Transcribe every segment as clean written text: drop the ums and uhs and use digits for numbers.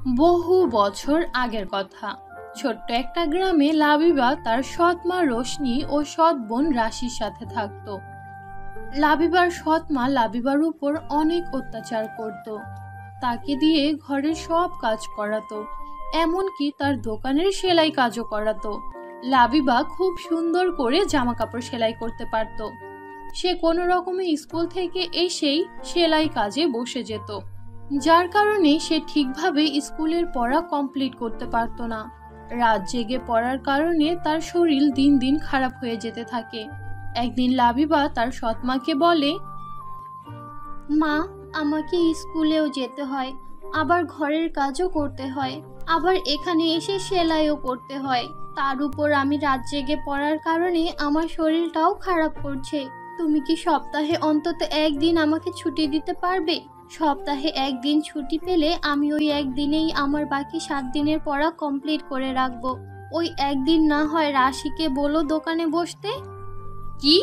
বহু বছর আগের কথা। ছোট্ট একটা গ্রামে লাবিবা তার সৎ মা রোশনি ও সৎ বোন রাশির সাথে থাকত। লাবিবার সৎ মা লাবিবার উপর অনেক অত্যাচার করত, তাকে দিয়ে ঘরের সব কাজ করাতো, এমনকি তার দোকানের সেলাই কাজও করাতো। লাবিবা খুব সুন্দর করে জামা কাপড় সেলাই করতে পারত। সে কোনো রকমে স্কুল থেকে এসেই সেলাই কাজে বসে যেত, যার কারণে সে ঠিকভাবে স্কুলের পড়া কমপ্লিট করতে পারত না। রাত জেগে পড়ার কারণে তার শরীর দিন দিন খারাপ হয়ে যেতে থাকে। একদিন লাবিবা তার সৎমাকে বলে, মা, আমাকে স্কুলেও যেতে হয়, আবার ঘরের কাজও করতে হয়, আবার এখানে এসে সেলাইও করতে হয়। তার উপর আমি রাত জেগে পড়ার কারণে আমার শরীরটাও খারাপ করছে। তুমি কি সপ্তাহে অন্তত একদিন আমাকে ছুটি দিতে পারবে? সপ্তাহে একদিন ছুটি পেলে আমি ওই একদিনেই আমার বাকি 7 দিনের পড়া কমপ্লিট করে রাখবো। ওই একদিন না হয় রাশিকে বলো দোকানে বসতে। কি?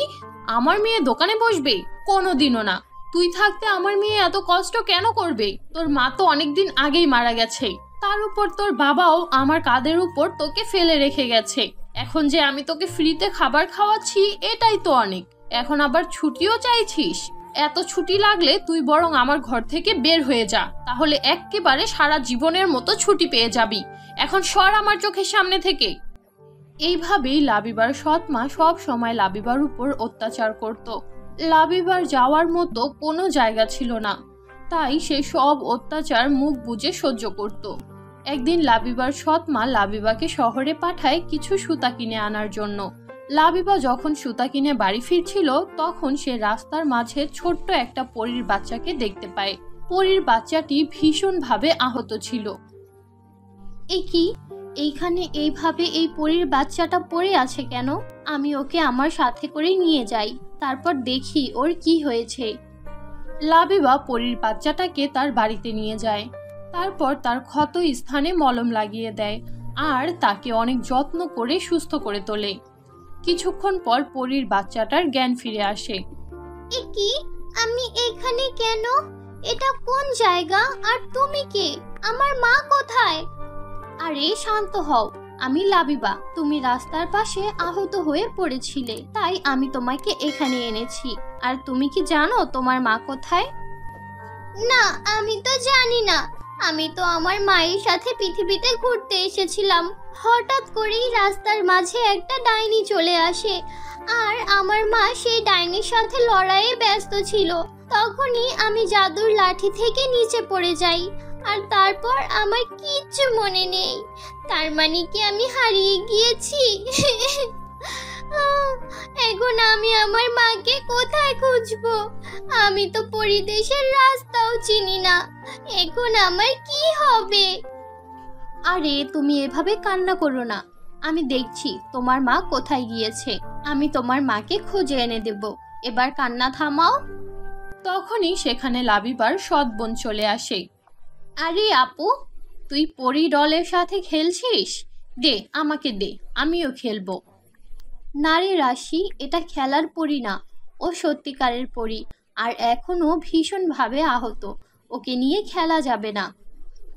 আমার মেয়ে দোকানে বসবে? কোনোদিনও না। তুই থাকতে আমার মেয়ে এত কষ্ট কেন করবে? তোর মা তো অনেকদিন আগেই মারা গেছে, তার উপর তোর বাবাও আমার কাঁধের উপর তোকে ফেলে রেখে গেছে। এখন যে আমি তোকে ফ্রিতে খাবার খাওয়াচ্ছি, এটাই তো অনেক। এখন আবার ছুটিও চাইছিস? এত ছুটি লাগলে তুই বরং আমার ঘর থেকে বের হয়ে যা, তাহলে একেবারে সারা জীবনের মতো ছুটি পেয়ে যাবি। এখন সর আমার চোখের সামনে থেকে। এইভাবেই লাবিবার সৎ মা সব সময় লাবিবার উপর অত্যাচার করত। লাবিবার যাওয়ার মতো কোনো জায়গা ছিল না, তাই সে সব অত্যাচার মুখ বুজে সহ্য করত। একদিন লাবিবার সৎ মা লাবিবাকে শহরে পাঠায় কিছু সুতা কিনে আনার জন্য। লাবিবা যখন সুতা কিনে বাড়ি ফিরছিল, তখন সে রাস্তার মাঝে ছোট্ট একটা পরীর বাচ্চাকে দেখতে পায়। পরীর বাচ্চাটি ভীষণভাবে আহত ছিল। এ কি, এইখানে এইভাবে এই পরীর বাচ্চাটা পড়ে আছে কেন? আমি ওকে আমার সাথে করে নিয়ে যাই, তারপর দেখি ওর কি হয়েছে। লাবিবা পরীর বাচ্চাটাকে তার বাড়িতে নিয়ে যায়। তারপর তার ক্ষত স্থানে মলম লাগিয়ে দেয় আর তাকে অনেক যত্ন করে সুস্থ করে তোলে। কিছুক্ষণ পর পরীর বাচ্চাটার জ্ঞান ফিরে আসে। এ কি, আমি এখানে কেন? এটা কোন জায়গা? আর তুমি কে? আমার মা কোথায়? আরে শান্ত হও, আমি লাবিবা। তুমি রাস্তার পাশে আহত হয়ে পড়েছিলে, তাই আমি তোমাকে এখানে এনেছি। আর তুমি কি জানো তোমার মা কোথায়? না, আমি তো জানি না। আমি তো আমার মায়ের সাথে পৃথিবীতে ঘুরতে এসেছিলাম। হঠাৎ করেই রাস্তার মাঝে একটা ডাইনি চলে আসে, আর আমার মা সেই ডাইনির সাথে লড়াইয়ে ব্যস্ত ছিল। তখনই আমি জাদুর লাঠি থেকে নিচে পড়ে যাই, আর তারপর আমার কিচ্ছু মনে নেই। তার মানে কি আমি হারিয়ে গিয়েছি? এখন আমি আমার মাকে কোথায় খুঁজবো? আমি তো পরিদেশের রাস্তাও চিনি না। এখন আমার কি হবে? আরে তুমি এভাবে কান্না করো না, আমি দেখছি তোমার মা কোথায় গিয়েছে। আমি তোমার মাকে খুঁজে এনে দেব। এবার কান্না থামাও। তখনই সেখানে লাবিবার সৎ বোন চলে আসে। আরে আপু, তুই পরী ডলের সাথে খেলছিস? দে, আমাকে দে, আমিও খেলবো। না রে রাশি, এটা খেলার পরী না, ও সত্যিকারের পরী, আর এখনো ভীষণভাবে আহত। ওকে নিয়ে খেলা যাবে না।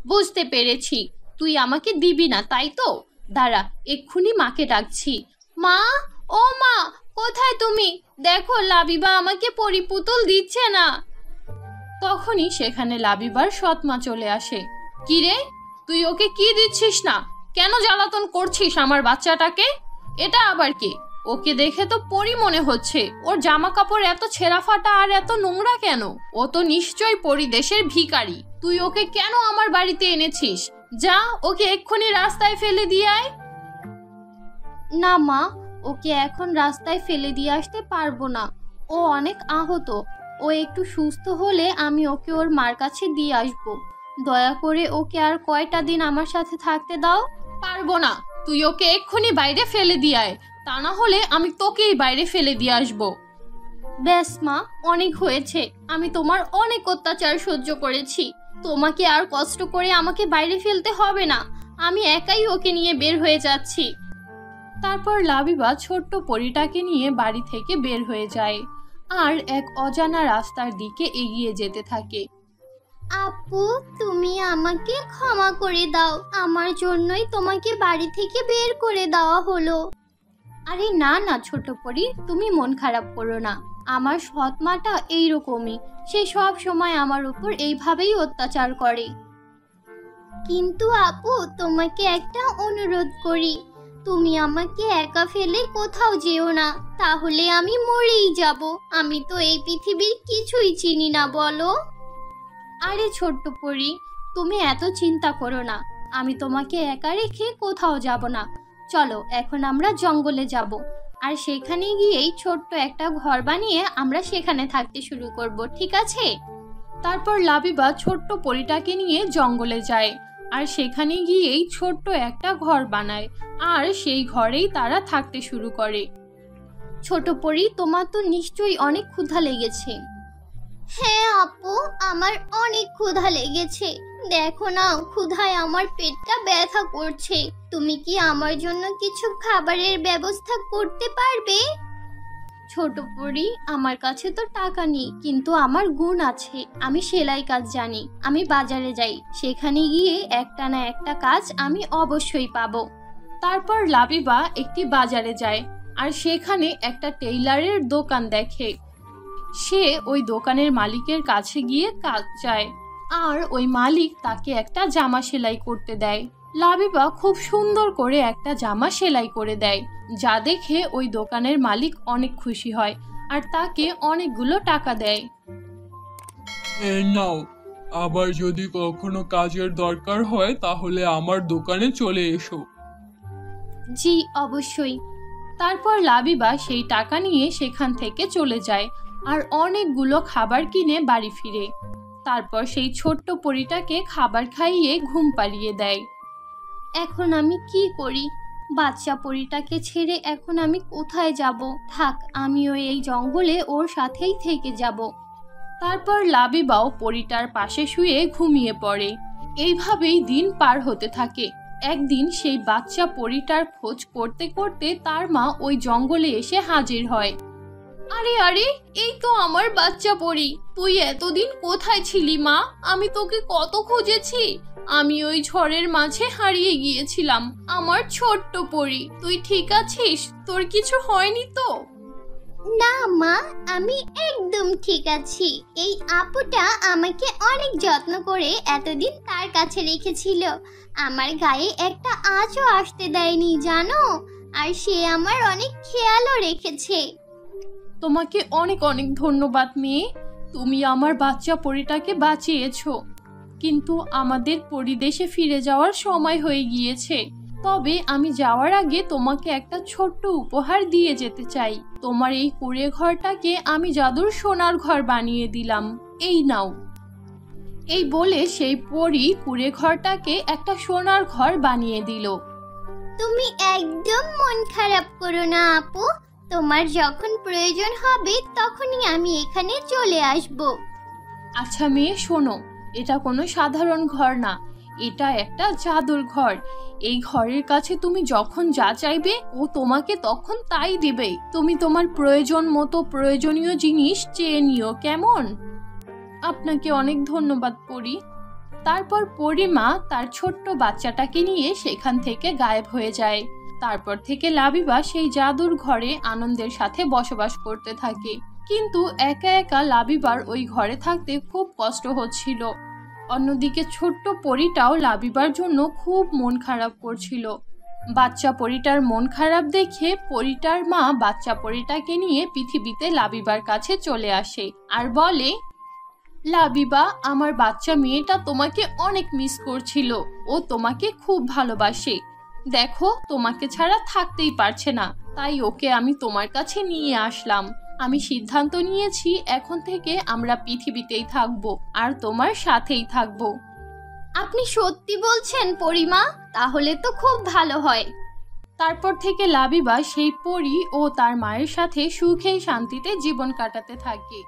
বুঝতে পেরেছি, তুই আমাকে দিবি না, তাই তো? দাঁড়া, এক্ষুনি মাকে ডাকছি। মা, ও মা, কোথায় তুমি? দেখো, লাবিবা আমাকে পরিপুতুল দিচ্ছে না। তখনই সেখানে লাবিবার সৎ মা চলে আসে। কি রে, তুই ওকে কি দিচ্ছিস না? কেন জ্বালাতন করছিস আমার বাচ্চাটাকে? এটা আবার কে? ওকে দেখে তো পরি মনে হচ্ছে। ওর জামা কাপড় এত ছেঁড়া ফাটা আর এত নোংরা কেন? ও তো নিশ্চয়ই পরিদেশের ভিখারি। তুই ওকে কেন আমার বাড়িতে এনেছিস? যা, ওকে এক্ষুনি রাস্তায় ফেলে দিয়ে আয়। না মা, ওকে এখন রাস্তায় ফেলে দিয়ে আসতে পারবো না। ও অনেক আহত। ও একটু সুস্থ হলে আমি ওকে ওর মার কাছে দিয়ে আসবো। দয়া করে ওকে আর কয়টা দিন আমার সাথে থাকতে দাও। পারবো না, তুই ওকে এক্ষুনি বাইরে ফেলে দিয়ে আয়, তা না হলে আমি তোকেই বাইরে ফেলে দিয়ে আসবো। ব্যাস মা, অনেক হয়েছে। আমি তোমার অনেক অত্যাচার সহ্য করেছি। তোমাকে আর কষ্ট করে আমাকে বাইরে ফেলতে হবে না। আমি একাই ওকে নিয়ে বের হয়ে যাচ্ছি। তারপর লাবিবা ছোট্ট পরীটাকে নিয়ে বাড়ি থেকে বের হয়ে যায় আর এক অজানা রাস্তার দিকে এগিয়ে যেতে থাকে। আপু, তুমি আমাকে ক্ষমা করে দাও, আমার জন্যই তোমাকে বাড়ি থেকে বের করে দেওয়া হলো। আরে না না ছোট পরি, তুমি মন খারাপ করো না। আমার সৎ মাটা এইরকমই, সে সব সময় আমার উপর এইভাবেই অত্যাচার করে। কিন্তু আপু, তোমাকে একটা অনুরোধ করি, তুমি আমাকে একা ফেলে কোথাও যেও না, তাহলে আমি মরেই যাব। আমি তো এই পৃথিবীর কিছুই চিনি না, বলো। আরে ছোট্ট পরি, তুমি এত চিন্তা করো না, আমি তোমাকে একা রেখে কোথাও যাব না। চলো এখন আমরা জঙ্গলে যাব, আর সেখানে গিয়েই ছোট্ট একটা ঘর বানিয়ে আমরা সেখানে থাকতে শুরু করব, ঠিক আছে? তারপর লাবিবা ছোট্ট পরিটাকে নিয়ে জঙ্গলে যায়, আর সেখানে গিয়েই ছোট্ট একটা ঘর বানায়, আর সেই ঘরেই তারা থাকতে শুরু করে। ছোট পরি, তোমার তো নিশ্চয়ই অনেক ক্ষুধা লেগেছে। হ্যাঁ আপু, আমার অনেক ক্ষুধা লেগেছে। দেখো না, ক্ষুধায় আমার পেটটা ব্যথা করছে। তুমি কি আমার জন্য কিছু খাবারের ব্যবস্থা করতে পারবে? ছোট পরি, আমার কাছে তো টাকা নেই, কিন্তু আমার গুণ আছে, আমি সেলাই কাজ জানি। আমি বাজারে যাই, সেখানে গিয়ে একটা না একটা কাজ আমি অবশ্যই পাবো। তারপর লাবিবা একটি বাজারে যায়, আর সেখানে একটা টেইলারের দোকান দেখে। সে ওই দোকানের মালিকের কাছে গিয়ে কাজ চায়, আর ওই মালিক তাকে একটা জামা সেলাই করতে দেয়। লাবিবা খুব সুন্দর করে একটা জামা সেলাই করে দেয়, যা দেখে ওই দোকানের মালিক অনেক খুশি হয়, আর তাকে অনেকগুলো টাকা দেয়। নাও, আবার যদি কখনো কাজের দরকার হয় তাহলে আমার দোকানে চলে এসো। জি অবশ্যই। তারপর লাবিবা সেই টাকা নিয়ে সেখান থেকে চলে যায়, আর অনেকগুলো খাবার কিনে বাড়ি ফিরে। তারপর সেই ছোট্ট পরীটাকে খাবার খাইয়ে ঘুম পাড়িয়ে দেয়। এখন আমি কি করি? বাচ্চা পরীটাকে ছেড়ে এখন আমি কোথায় যাব? থাক, আমিও এই জঙ্গলে ওর সাথেই থেকে যাব। তারপর লাবিবাও পরীটার পাশে শুয়ে ঘুমিয়ে পড়ে। এইভাবেই দিন পার হতে থাকে। একদিন সেই বাচ্চা পরীটার খোঁজ করতে করতে তার মা ওই জঙ্গলে এসে হাজির হয়। আরে আরে, এই তো আমার বাচ্চা পরী, তুই এতদিন কোথায় ছিলি মা? আমি তোকে কত খুঁজেছি। আমি ওই ঝড়ের মাঝে হারিয়ে গিয়েছিলাম। আমার ছোট্ট পরী, তুই ঠিক আছিস? তোর কিছু হয়নি তো? না মা, আমি একদম ঠিক আছি। এই আপুটা আমাকে অনেক যত্ন করে এতদিন তার কাছে রেখেছিল। আমার গায়ে একটা আঁচও আসতে দেয়নি, জানো। আর সে আমার অনেক খেয়ালও রেখেছে। তোমাকে অনেক অনেক ধন্যবাদ মেয়ে, তুমি আমার বাচ্চা পরীটাকে বাঁচিয়েছো। কিন্তু আমাদের পরিদেশে ফিরে যাওয়ার সময় হয়ে গিয়েছে। তবে আমি যাওয়ার আগে তোমাকে একটা ছোট্ট উপহার দিয়ে যেতে চাই। তোমার এই কুঁড়ে ঘরটাকে আমি জাদুর সোনার ঘর বানিয়ে দিলাম, এই নাও। এই বলে সেই পরী কুঁড়ে ঘরটাকে একটা সোনার ঘর বানিয়ে দিল। তুমি একদম মন খারাপ করো না আপু, তোমার যখন প্রয়োজন হবে তখনই আমি এখানে চলে আসব। আচ্ছা মেয়ে, শোনো, এটা কোনো সাধারণ ঘর না, এটা একটা জাদুর ঘর। এই ঘরের কাছে তুমি যখন যা চাইবে ও তোমাকে তখন তাই দেবে। তুমি তোমার প্রয়োজন মতো প্রয়োজনীয় জিনিস চেয়ে নিও, কেমন? আপনাকে অনেক ধন্যবাদ পরী। তারপর পরীমা তার ছোট্ট বাচ্চাটাকে নিয়ে সেখান থেকে গায়েব হয়ে যায়। তারপর থেকে লাবিবা সেই জাদুর ঘরে আনন্দের সাথে বসবাস করতে থাকে। কিন্তু একা একা লাবিবার ওই ঘরে থাকতে খুব কষ্ট হচ্ছিল। অন্যদিকে ছোট্ট পরীটাও লাবিবার জন্য খুব মন খারাপ করছিল। বাচ্চা পরীটার মন খারাপ দেখে পরীটার মা বাচ্চা পরীটাকে নিয়ে পৃথিবীতে লাবিবার কাছে চলে আসে আর বলে, লাবিবা, আমার বাচ্চা মেয়েটা তোমাকে অনেক মিস করছিল। ও তোমাকে খুব ভালোবাসে। দেখো, তোমাকে ছাড়া থাকতেই পারছে না, তাই ওকে আমি তোমার কাছে নিয়ে আসলাম। আমি সিদ্ধান্ত নিয়েছি এখন থেকে আমরা পৃথিবীতেই থাকবো আর তোমার সাথেই থাকবো। আপনি সত্যি বলছেন পরীমা? তাহলে তো খুব ভালো হয়। তারপর থেকে লাবিবা সেই পরী ও তার মায়ের সাথে সুখে শান্তিতে জীবন কাটাতে থাকে।